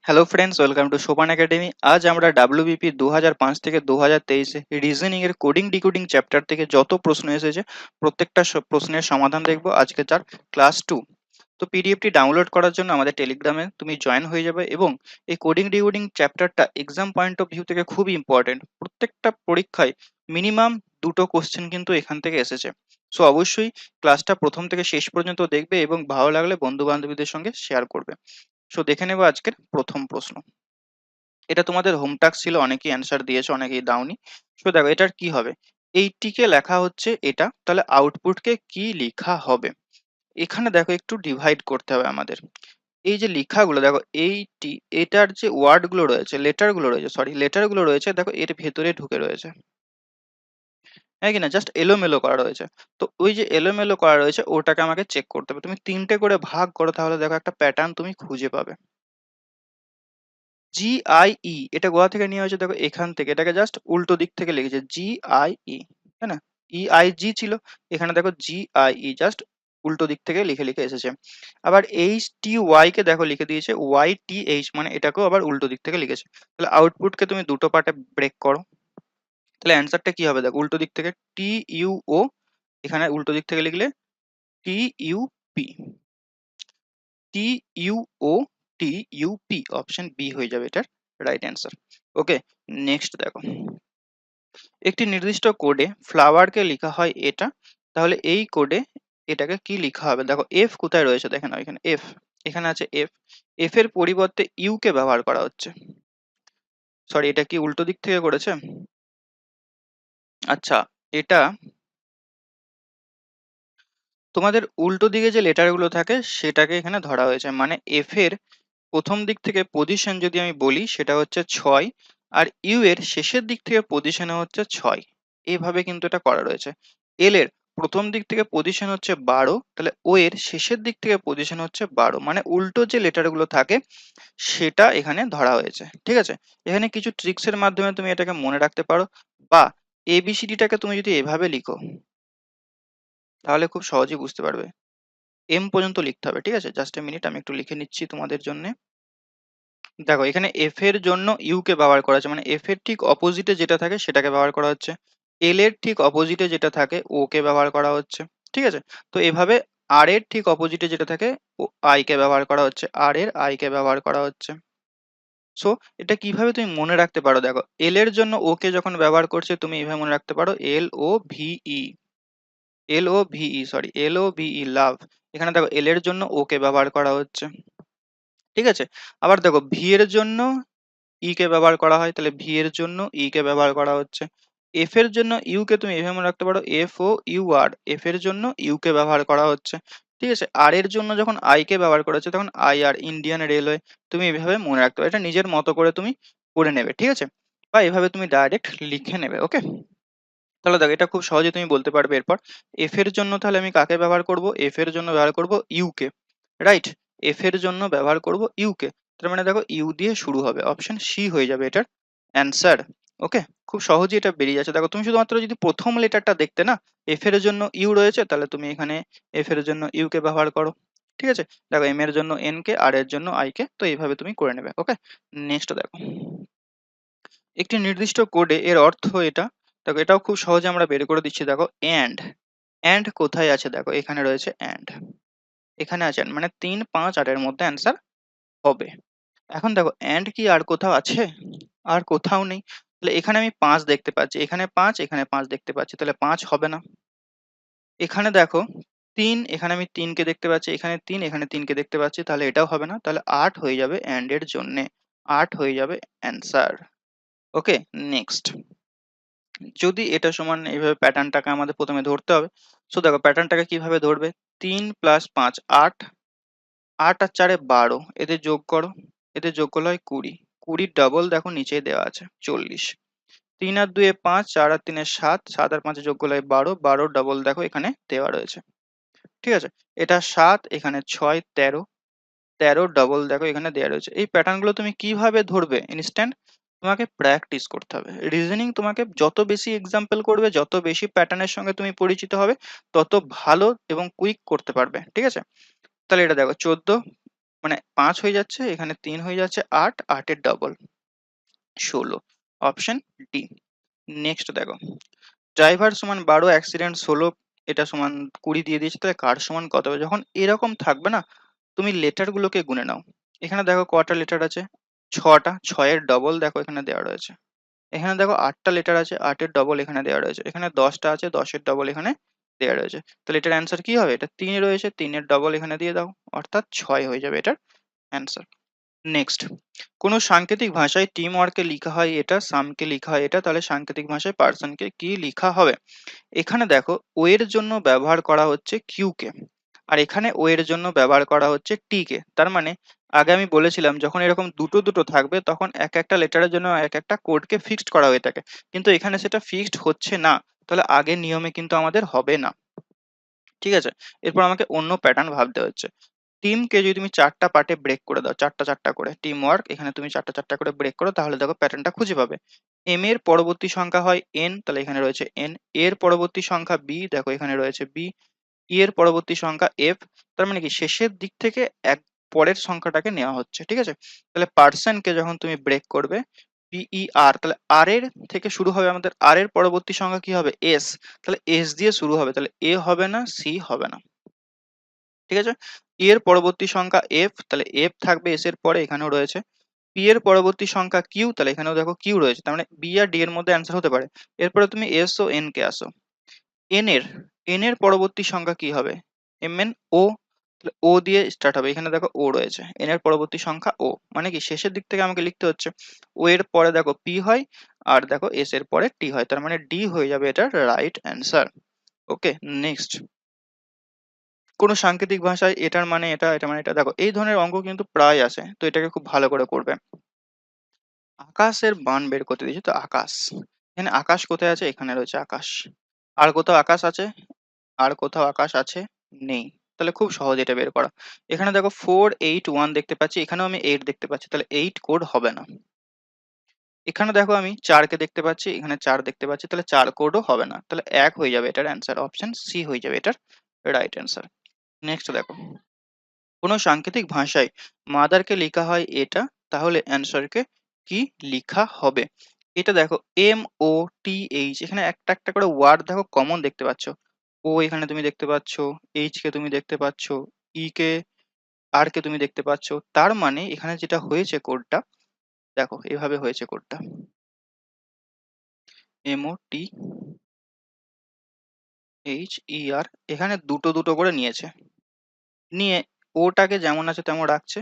Hello friends, welcome to সোপান academy. আজ আমরা ডাব্লিউবিপি 2005 থেকে 2023 রিজনিং এর কোডিং ডিকোডিং চ্যাপ্টার থেকে যত প্রশ্ন এসেছে প্রত্যেকটা প্রশ্নের সমাধান দেখব আজকে তার ক্লাস 2। তো পিডিএফটি ডাউনলোড করার জন্য আমাদের টেলিগ্রামে তুমি জয়েন হয়ে যাবে এবং এই কোডিং ডিকোডিং চ্যাপ্টারটা এক্সাম পয়েন্ট অফ ভিউ থেকে খুবই ইম্পর্টেন্ট। প্রত্যেকটা পরীক্ষায় মিনিমাম দুটো কোশ্চেন কিন্তু এখান থেকে এসেছে। সো অবশ্যই ক্লাসটা প্রথম থেকে শেষ পর্যন্ত দেখবে এবং ভালো লাগলে বন্ধু বান্ধবীদের সঙ্গে শেয়ার করবে। সো দেখে নেবো আজকের প্রথম প্রশ্ন। এটা তোমাদের হোম টাস্ক ছিল, অনেকেই অ্যান্সার দিয়েছো, অনেকেই দাওনি। সো দেখো এটার কি হবে। এইটিকে লেখা হচ্ছে এটা, তাহলে আউটপুটকে কি লেখা হবে। এখানে দেখো একটু ডিভাইড করতে হবে আমাদের। এই যে লেখাগুলো দেখো, এইটি এটার যে ওয়ার্ড গুলো রয়েছে, লেটার গুলো রয়েছে দেখো এর ভেতরে ঢুকে রয়েছে, হ্যাঁ কিনা, জাস্ট এলোমেলো করা রয়েছে। তো ওই যে এলোমেলো করা রয়েছে ওটাকে আমাকে চেক করতে হবে। তুমি তিনটে করে ভাগ করো, তাহলে দেখো একটা প্যাটার্ন তুমি খুঁজে পাবে। GIE এটা গোয়া থেকে নেওয়া হয়েছে, দেখো এখান থেকে এটাকে জাস্ট উল্টো দিক থেকে লিখেছে GIE, তাই না? EIG ছিল, এখানে দেখো GIE জাস্ট উল্টো দিক থেকে লিখে লিখে এসেছে। আবার HTY কে দেখো লিখে দিয়েছে YTH, মানে এটাকেও আবার উল্টো দিক থেকে লিখেছে। তাহলে আউটপুটকে তুমি দুটো পার্টে ব্রেক করো, তাহলে অ্যান্সারটা কি হবে দেখো। উল্টো দিক থেকে TUO, এখানে উল্টো দিক থেকে লিখলে TUP, TUOTUP, অপশন বি হয়ে যাবে এটার রাইট অ্যান্সার। ওকে, নেক্সট দেখো। একটি নির্দিষ্ট কোডে ফ্লাওয়ারকে লেখা হয় এটা, তাহলে এই কোডে এটাকে কি লেখা হবে। দেখো এফ কোথায় রয়েছে, দেখে নাও এখানে এফ, এখানে আছে এফ। এফ এর পরিবর্তে ইউ কে ব্যবহার করা হচ্ছে। সরি, এটা কি উল্টো দিক থেকে করেছে? আচ্ছা, এটা তোমাদের উল্টো দিকে যে লেটার গুলো থাকে সেটাকে এখানে ধরা হয়েছে, মানে এফ এর প্রথম দিক থেকে পজিশন যদি আমি বলি সেটা হচ্ছে 6, আর ইউ এর শেষের দিক থেকে পজিশনে হচ্ছে 6। এইভাবে কিন্তু এটা করা রয়েছে। এল এর প্রথম দিক থেকে পজিশন হচ্ছে 12, তাহলে ও এর শেষের দিক থেকে পজিশন হচ্ছে 12, মানে উল্টো যে লেটার গুলো থাকে সেটা এখানে ধরা হয়েছে। ঠিক আছে, এখানে কিছু ট্রিক্স এর মাধ্যমে তুমি এটাকে মনে রাখতে পারো, বা এবিসিডিটাকে তুমি যদি এভাবে লিখো তাহলে খুব সহজেই বুঝতে পারবে। এম পর্যন্ত লিখতে হবে, ঠিক আছে? জাস্ট এ মিনিট, আমি একটু লিখে নিচ্ছি তোমাদের জন্য। দেখো এখানে এফ এর জন্য ইউ কে ব্যবহার করা হচ্ছে, মানে এফ এর ঠিক অপোজিটে যেটা থাকে সেটাকে ব্যবহার করা হচ্ছে। এল এর ঠিক অপোজিটে যেটা থাকে ও কে ব্যবহার করা হচ্ছে। ঠিক আছে, তো এভাবে আর এর ঠিক অপোজিটে যেটা থাকে ও আই কে ব্যবহার করা হচ্ছে, আর এর আই কে ব্যবহার করা হচ্ছে। সো এটা কিভাবে তুমি মনে রাখতে পারো, দেখো এল এর জন্য ও কে যখন ব্যবহার করছে তুমি এভাবে মনে রাখতে পারো LOVE, LOVE লাভ। এখানে দেখো এল এর জন্য ও কে ব্যবহার করা হচ্ছে। ঠিক আছে, আবার দেখো ভি এর জন্য ই কে ব্যবহার করা হয়, তাহলে ভি এর জন্য ই কে ব্যবহার করা হচ্ছে। এফ এর জন্য ইউ কে তুমি এভাবে মনে রাখতে পারো FOUR, এফ এর জন্য ইউ কে ব্যবহার করা হচ্ছে। ঠিক আছে, আর এর জন্য যখন আই কে ব্যবহার করা হচ্ছে তখন IR, ইন্ডিয়ান রেলওয়ে। তুমি এভাবে মনে রাখতে পারো, এটা নিজের মতো করে তুমি করে নেবে। ঠিক আছে, বা এভাবে তুমি ডাইরেক্ট লিখে নেবে। ওকে, তাহলে দেখো এটা খুব সহজে তুমি বলতে পারবে। এরপর এফ এর জন্য তাহলে আমি কাকে ব্যবহার করব, এফ এর জন্য ব্যবহার করব ইউ কে, রাইট? এফ এর জন্য ব্যবহার করব ইউ কে, তার মানে দেখো ইউ দিয়ে শুরু হবে, অপশন সি হয়ে যাবে এটার অ্যান্সার। ওকে, খুব সহজেই এটা বেরিয়ে যাচ্ছে। দেখো তুমি শুধুমাত্র যদি প্রথম লেটারটা দেখতে না, এফ এর জন্য ইউ রয়েছে, তাহলে তুমি এখানে এফ এর জন্য ইউ কে ব্যবহার করো। ঠিক আছে, দেখো এম এর জন্য এন কে, আর এর জন্য আই কে, তো এইভাবে তুমি করে নেবে। ওকে, নেক্সট দেখো। একটি নির্দিষ্ট কোডে এর অর্থ এটা, দেখো এটাও খুব সহজে আমরা বের করে দিচ্ছি। দেখো এন্ড কোথায় আছে, দেখো এখানে রয়েছে এন্ড, এখানে আছে and, মানে 3, 5, 8 এর মধ্যে অ্যান্সার হবে। এখন দেখো এন্ড কি আর কোথাও আছে? আর কোথাও নেই। তাহলে এখানে আমি 5 দেখতে পাচ্ছি, এখানে 5, এখানে 5 দেখতে পাচ্ছি, তাহলে 5 হবে না। এখানে দেখো 3, এখানে আমি 3 কে দেখতে পাচ্ছি, এখানে 3, এখানে 3 কে দেখতে পাচ্ছি, তাহলে এটাও হবে না। তাহলে 8 হয়ে যাবে এন্ড এর জন্য, 8 হয়ে যাবে অ্যান্সার। ওকে, নেক্সট। যদি এটা সমান এইভাবে প্যাটার্নটাকে আমাদের প্রথমে ধরতে হবে। সো দেখো প্যাটার্নটাকে কিভাবে ধরবে। 3 + 5 8, 8 আর 4 12, এদের যোগ করো, এদের যোগ করলে হয় 20, 20 ডাবল দেখো নিচে দেওয়া আছে 40, 3 আর 2 5, 4 আর 3 7, 7 আর 5 যোগ করলে হয় 12, 12 ডাবল দেখো এখানে দেওয়া রয়েছে। ঠিক আছে, এটা 7, এখানে 6, 13, 13 ডাবল দেখো এখানে দেওয়া রয়েছে। এই প্যাটার্ন গুলো তুমি কিভাবে ধরবে ইনস্ট্যান্ট, তোমাকে প্র্যাকটিস করতে হবে। রিজনিং তোমাকে যত বেশি এক্সাম্পল করবে, যত বেশি প্যাটার্নের সঙ্গে তুমি পরিচিত হবে, তত ভালো এবং কুইক করতে পারবে। ঠিক আছে, তাহলে এটা দেখো 14, মানে 5 হয়ে যাচ্ছে, এখানে 3 হয়ে যাচ্ছে 8, 8 এর ডবল 16, অপশন ডি। নেক্সট দেখো, ড্রাইভার সমান 12, অ্যাক্সিডেন্ট 16, এটা সমান 20 দিয়ে দিয়েছে, তাহলে কার সমান কত হবে? যখন এরকম থাকবে না, তুমি লেটার গুলোকে গুনে নাও। এখানে দেখো কটা লেটার আছে, 6টা, 6 এর ডবল দেখো এখানে দেওয়া রয়েছে। এখানে দেখো 8টা লেটার আছে, 8 এর ডবল এখানে দেওয়া রয়েছে। এখানে 10টা আছে, 10 এর ডবল এখানে দেওয়া রয়েছে। তাহলে এটার অ্যান্সার কি হবে? এটা 3 রয়েছে, 3 এর ডবল এখানে দিয়ে দাও, অর্থাৎ 6 হয়ে যাবে এটার অ্যান্সার। নেক্সট, কোনো সাংকেতিক ভাষায় টিম ওয়ার্ককে লিখা হয় এটা, সামকে লিখা হয় এটা, তাহলে সাংকেতিক ভাষায় পার্সনকে কি লিখা হবে? এখানে দেখো ও এর জন্য ব্যবহার করা হচ্ছে কিউ কে, আর এখানে ও এর জন্য ব্যবহার করা হচ্ছে টি কে। তার মানে আগে আমি বলেছিলাম যখন এরকম দুটো দুটো থাকবে তখন এক একটা লেটারের জন্য এক একটা কোডকে ফিক্সড করা হয়ে থাকে, কিন্তু এখানে সেটা ফিক্সড হচ্ছে না, তাহলে আগের নিয়মে কিন্তু আমাদের হবে না। ঠিক আছে, এরপর আমাকে অন্য প্যাটার্ন ভাবতে হচ্ছে। টিমকে যদি তুমি 4টা পার্টে ব্রেক করে দাও, 4টা 4টা করে টিম ওয়ার্ক, এখানে তুমি 4টা 4টা করে ব্রেক করো, তাহলে দেখো প্যাটার্নটা খুঁজে পাবে। এম এর পরবর্তী সংখ্যা হয় এন, তাহলে এখানে রয়েছে এন। এর পরবর্তী সংখ্যা বি, দেখো এখানে রয়েছে বি। ই এর পরবর্তী সংখ্যা এফ, তার মানে কি শেষের দিক থেকে এক পরের সংখ্যাটাকে নেওয়া হচ্ছে। ঠিক আছে, তাহলে পার্সনকে যখন তুমি ব্রেক করবে পিই আর, তাহলে আর এর থেকে শুরু হবে আমাদের, আর এর পরবর্তী সংখ্যা কি হবে? এস, তাহলে এস দিয়ে শুরু হবে, তাহলে এ হবে না, সি হবে না। ঠিক আছে, ই এর পরবর্তী সংখ্যা এফ, তাহলে এফ থাকবে এস এর পরে, এখানেও রয়েছে। পি এর পরবর্তী সংখ্যা কিউ, তাহলে এখানেও দেখো কিউ রয়েছে, তার মানে বি আর ডি এর মধ্যে অ্যান্সার হতে পারে। এরপরে তুমি এস ও এন কে আসো। এন এর, এন এর পরবর্তী সংখ্যা কি হবে? এম এন ও, তাহলে ও দিয়ে স্টার্ট হবে, এখানে দেখো ও রয়েছে। এন এর পরবর্তী সংখ্যা ও, মানে কি শেষের দিক থেকে আমাকে লিখতে হচ্ছে। ও এর পরে দেখো পি হয়, আর দেখো এস এর পরে টি হয়, তার মানে ডি হয়ে যাবে এটার রাইট অ্যান্সার। ওকে, নেক্সট, কোনো সাংকেতিক ভাষায় এটার মানে এটা, এটা মানে এটা, দেখো এই ধরনের অঙ্ক কিন্তু প্রায় আসে, তো এটাকে খুব ভালো করে করবে। আকাশের মান বের করতে দিয়েছে, তো আকাশ, এখানে আকাশ কোথায় আছে? এখানে রয়েছে আকাশ। আর কোথাও আকাশ আছে? আর কোথাও আকাশ আছে? নেই। তাহলে খুব সহজ এটা বের করা। এখানে দেখো 481 দেখতে পাচ্ছি, এখানেও আমি 8 দেখতে পাচ্ছি, তাহলে 8 কোড হবে না। এখানে দেখো আমি 4 কে দেখতে পাচ্ছি, এখানে 4 দেখতে পাচ্ছি, তাহলে 4 কোডও হবে না, তাহলে 1 হয়ে যাবে এটার অ্যান্সার, অপশন সি হয়ে যাবে এটার রাইট অ্যান্সার। নেক্সট দেখো, কোনো সাংকেতিক ভাষায় মাদারকে লেখা হয় এটা, তাহলে অ্যান্সারকে কি লিখা হবে? এটা দেখো এম ও টি এইচ, এখানে একটা একটা করে ওয়ার্ড দেখো কমন দেখতে পাচ্ছ। ও এখানে তুমি দেখতে পাচ্ছ, এইচ কে তুমি দেখতে পাচ্ছ, ই কে, আর কে তুমি দেখতে পাচ্ছ। তার মানে এখানে যেটা হয়েছে কোডটা, দেখো এভাবে হয়েছে কোডটা, M O T H E আর, এখানে দুটো দুটো করে নিয়েছে, নিয়ে ওটাকে যেমন আছে তেমন রাখছে।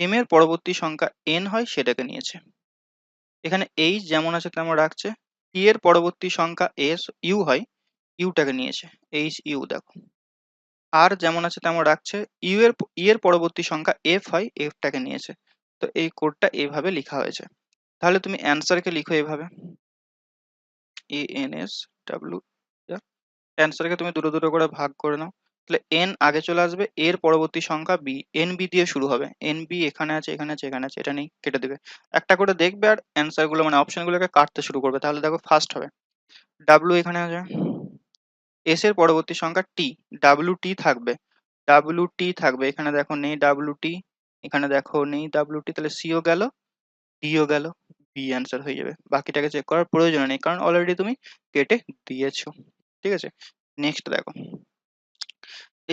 এম এর পরবর্তী সংখ্যা এন হয় সেটাকে নিয়েছে, এখানে এইচ যেমন আছে তেমন রাখছে। টি এর পরবর্তী সংখ্যা এস ইউ হয়, ইউটাকে নিয়েছে, এইচ ইউ দেখো। আর যেমন আছে তেমন রাখছে। ইউ এর ই এর পরবর্তী সংখ্যা এফ হয়, এফটাকে নিয়েছে। তো এই কোডটা এইভাবে লেখা হয়েছে। তাহলে তুমি অ্যান্সারকে লিখো এইভাবে, এ এন এস ডাব্লিউ, অ্যান্সারকে তুমি দুটো দুটো করে ভাগ করে নাও। তাহলে এন আগে চলে আসবে, এর পরবর্তী সংখ্যা বি, এন বি দিয়ে শুরু হবে। এন বি এখানে আছে, এখানে আছে, এখানে আছে, এটা নেই, কেটে দেবে। একটা করে দেখবে আর অ্যান্সার গুলো মানে অপশন গুলোকে কাটতে শুরু করবে, তাহলে দেখো ফার্স্ট হবে। ডাব্লিউ এখানে আছে, এস এর পরবর্তী সংখ্যা টি, ডাব্লিউ টি থাকবে, ডাব্লিউ টি থাকবে, এখানে দেখো নেই ডাব্লিউ টি, এখানে দেখো নেই ডাব্লিউ টি, তাহলে সিও গেল, ডিও গেল, বি অ্যান্সার হয়ে যাবে। বাকিটাকে চেক করার প্রয়োজন নেই, কারণ অলরেডি তুমি কেটে দিয়েছো। ঠিক আছে, নেক্সট দেখো,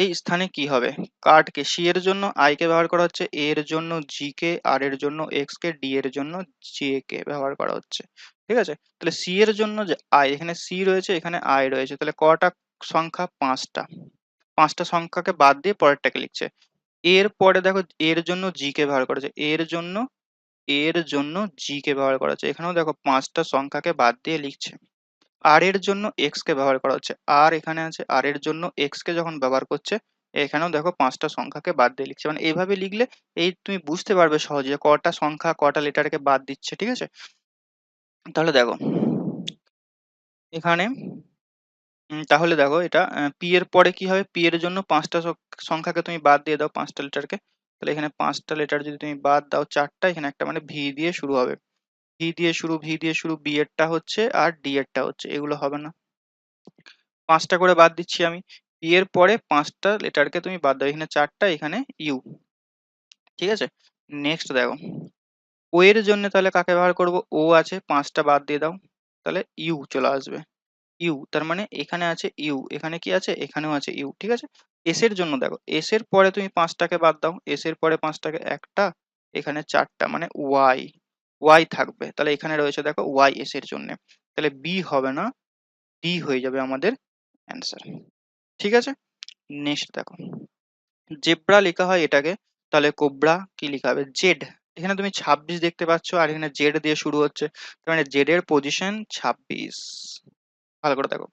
এই স্থানে কি হবে? কার্ডকে সি এর জন্য আই কে ব্যবহার করা হচ্ছে, এ এর জন্য জি কে, আর এর জন্য এক্স কে, ডি এর জন্য জে কে ব্যবহার করা হচ্ছে। ঠিক আছে, তাহলে সি এর জন্য যে আই, এখানে সি রয়েছে, এখানে আই রয়েছে, তাহলে কটা সংখ্যা? 5টা। 5টা সংখ্যাকে বাদ দিয়ে পরেরটাকে লিখছে। এর পরে দেখো এর জন্য জি কে ব্যবহার করেছে, এর জন্য জি কে ব্যবহার করা হচ্ছে, এখানেও দেখো 5টা সংখ্যাকে বাদ দিয়ে লিখছে। আর এর জন্য এক্স কে ব্যবহার করা হচ্ছে, আর এখানে আছে, আর এর জন্য এক্স কে যখন ব্যবহার করছে, এখানেও দেখো 5টা সংখ্যাকে বাদ দিয়ে লিখছে। মানে এইভাবে লিখলে এই তুমি বুঝতে পারবে সহজে যে কটা সংখ্যা কটা লেটারকে বাদ দিচ্ছে। ঠিক আছে, তাহলে দেখো এখানে তাহলে দেখো এটা পি এর পরে কি হবে? পি এর জন্য 5টা সংখ্যাকে তুমি বাদ দিয়ে দাও, 5টা লেটারকে, তাহলে এখানে 5টা লেটার যদি তুমি বাদ দাও, 4টা, এখানে একটা মানে ভি দিয়ে শুরু হবে, ভি দিয়ে শুরু, ভি দিয়ে শুরু, বি এরটা হচ্ছে আর ডি এরটা হচ্ছে, এগুলো হবে না। 5টা করে বাদ দিচ্ছি আমি। পি এর পরে 5টা লেটারকে তুমি বাদ দাও, এখানে 4টা, এখানে ইউ, ঠিক আছে? নেক্সট দেখো, ও এর জন্য তাহলে কাকে ব্যবহার করব? ও আছে, 5টা বাদ দিয়ে দাও, তাহলে ইউ চলে আসবে। ইউ তার মানে এখানে আছে ইউ, এখানে কি আছে? এখানেও আছে ইউ, ঠিক আছে? এস এর জন্য দেখো, এস এর পরে তুমি 5টাকে বাদ দাও, এস এর পরে 5টাকে, একটা, এখানে 4টা, মানে ওয়াই, ওয়াই থাকবে। তাহলে এখানে রয়েছে দেখো ওয়াই এস এর জন্য, তাহলে বি হবে না, ডি হয়ে যাবে আমাদের অ্যান্সার। ঠিক আছে? নেক্সট দেখো, জেব্রা লেখা হয় এটাকে, তাহলে কোবরা কি লেখা হবে? জেড। এখানে তুমি 26 দেখতে পাচ্ছ, আর এখানে জেড দিয়ে শুরু হচ্ছে, তার মানে জেড এর পজিশন 26। ভালো করে দেখো,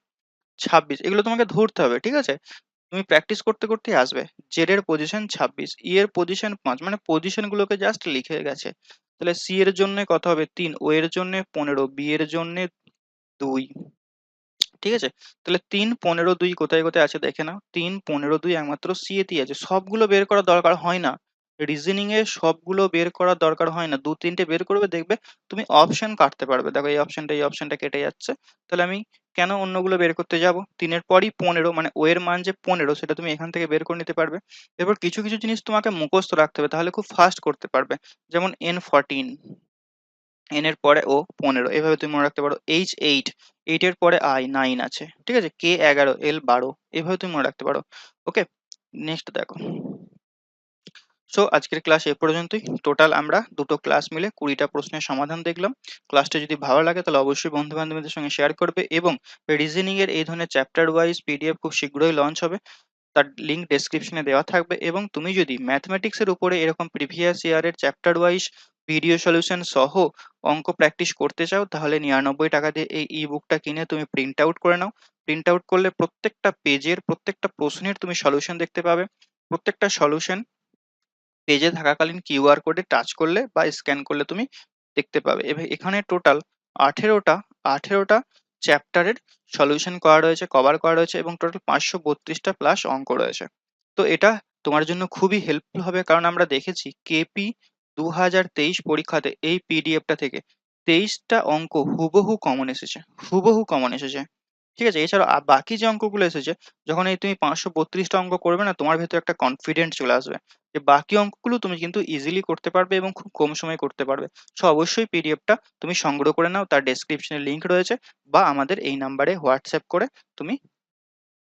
26, এগুলো তোমাকে ধরতে হবে, ঠিক আছে? তুমি প্র্যাকটিস করতে করতেই আসবে। জেড এর পজিশন 26, ই এর পজিশন 5, মানে পজিশন গুলোকে জাস্ট লিখে গেছে। তাহলে সি এর জন্য কত হবে? 3, ও এর জন্য 15, বি এর জন্য 2। ঠিক আছে? তাহলে 3, 15, 2 কোথায় কোথায় আছে দেখে নাও। 3, 15, 2 একমাত্র সি এতেই আছে, সবগুলো বের করার দরকার হয় না। রিজনিং এ সবগুলো বের করার দরকার হয় না, 2-3টে বের করবে, দেখবে তুমি অপশন কাটতে পারবে। দেখো এই অপশনটা কেটে যাচ্ছে, তাহলে আমি কেন অন্যগুলো বের করতে যাব? 3 এর পরই 15, মানে ও এর মান যে 15 সেটা তুমি এখান থেকে বের করে নিতে পারবে। এরপর কিছু কিছু জিনিস তোমাকে মুখস্থ রাখতে হবে, তাহলে খুব ফাস্ট করতে পারবে। যেমন N14, এন এর পরে ও 15, এভাবে তুমি মনে রাখতে পারো। H8, 8 এর পরে আই 9 আছে, ঠিক আছে? K11, L12, এভাবে তুমি মনে রাখতে পারো। ওকে, নেক্সট দেখো। সো আজকের ক্লাস এ পর্যন্তই। টোটাল আমরা দুটো ক্লাস মিলে 20টা প্রশ্নের সমাধান দেখলাম। ক্লাসটা যদি ভালো লাগে তাহলে অবশ্যই বন্ধু বান্ধবদের সঙ্গে শেয়ার করবে, এবং রিজনিং এর এই ধরনের চ্যাপ্টার ওয়াইজ পিডিএফ খুব শীঘ্রই লঞ্চ হবে, তার লিঙ্ক ডেসক্রিপশনে দেওয়া থাকবে। এবং তুমি যদি ম্যাথমেটিক্স এর উপরে এরকম প্রিভিয়াস ইয়ারের চ্যাপ্টার ওয়াইজ ভিডিও সলিউশন সহ অঙ্ক প্র্যাকটিস করতে চাও, তাহলে 99 টাকা দিয়ে এই ই বুকটা কিনে তুমি প্রিন্ট আউট করে নাও। প্রিন্ট আউট করলে প্রত্যেকটা পেজের প্রত্যেকটা প্রশ্নের তুমি সলিউশন দেখতে পাবে। প্রত্যেকটা সলিউশন পেজে থাকাকালীন কিউআর কোডে টাচ করলে বা স্ক্যান করলে তুমি দেখতে পাবে। এখানে টোটাল 18টা 18টা চ্যাপ্টারের সলিউশন করা রয়েছে, কভার করা রয়েছে, এবং টোটাল 532টা প্লাস অঙ্ক রয়েছে। তো এটা তোমার জন্য খুবই হেল্পফুল হবে, কারণ আমরা দেখেছি কেপি 2023 পরীক্ষাতে এই পিডিএফটা থেকে 23টা অঙ্ক হুবহু কমন এসেছে, হুবহু কমন এসেছে। ঠিক আছে? এছাড়া বাকি যে অঙ্কগুলো এসেছে, যখন এই তুমি 532টা অঙ্ক করবে না, তোমার ভেতরে একটা কনফিডেন্ট চলে আসবে যে বাকি অঙ্কগুলো তুমি কিন্তু ইজিলি করতে পারবে এবং খুব কম সময়ে করতে পারবে। সো অবশ্যই পিডিএফটা তুমি সংগ্রহ করে নাও, তার ডেসক্রিপশনে লিংক রয়েছে, বা আমাদের এই নাম্বারে হোয়াটসঅ্যাপ করে তুমি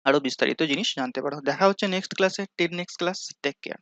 আরো বিস্তারিত জিনিস জানতে পারো। দেখা হচ্ছে নেক্সট ক্লাসে। Till next class, take care.